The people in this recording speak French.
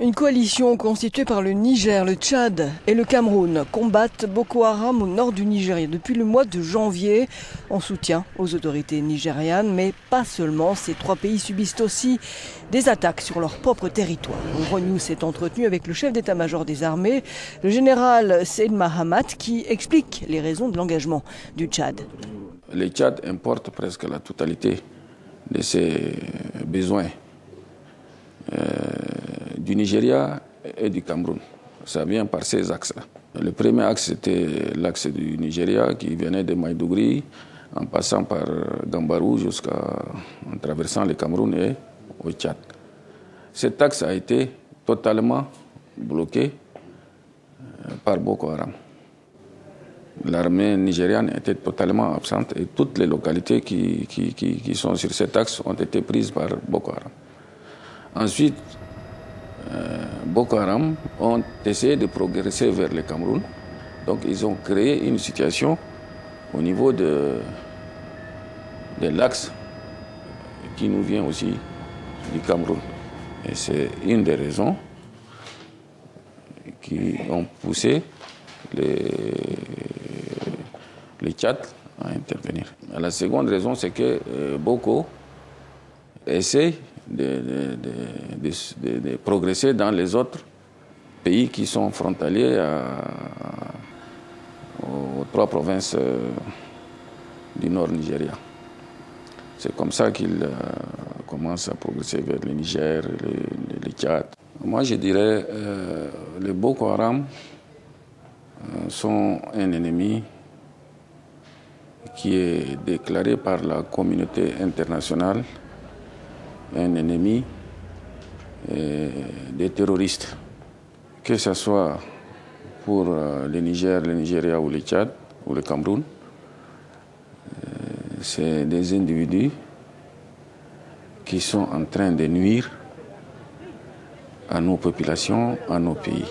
Une coalition constituée par le Niger, le Tchad et le Cameroun combattent Boko Haram au nord du Nigeria depuis le mois de janvier en soutien aux autorités nigérianes. Mais pas seulement, ces trois pays subissent aussi des attaques sur leur propre territoire. Euronews s'est entretenu avec le chef d'état-major des armées, le général Seyd Mahamat, qui explique les raisons de l'engagement du Tchad. Le Tchad importe presque la totalité de ses besoins du Nigeria et du Cameroun. Ça vient par ces axes-là. Le premier axe, c'était l'axe du Nigeria qui venait de Maïdougouri, en passant par Gambarou en traversant le Cameroun et au Tchad. Cet axe a été totalement bloqué par Boko Haram. L'armée nigériane était totalement absente et toutes les localités qui sont sur cet axe ont été prises par Boko Haram. Ensuite, Boko Haram ont essayé de progresser vers le Cameroun. Donc ils ont créé une situation au niveau de l'axe qui nous vient aussi du Cameroun. Et c'est une des raisons qui ont poussé le Tchad à intervenir. La seconde raison, c'est que Boko essaie de progresser dans les autres pays qui sont frontaliers aux trois provinces du nord Nigeria. C'est comme ça qu'il commence à progresser vers le Niger, le Tchad. Moi, je dirais les Boko Haram sont un ennemi qui est déclaré par la communauté internationale un ennemi des terroristes. Que ce soit pour le Niger, le Nigeria ou le Tchad ou le Cameroun, c'est des individus qui sont en train de nuire à nos populations, à nos pays.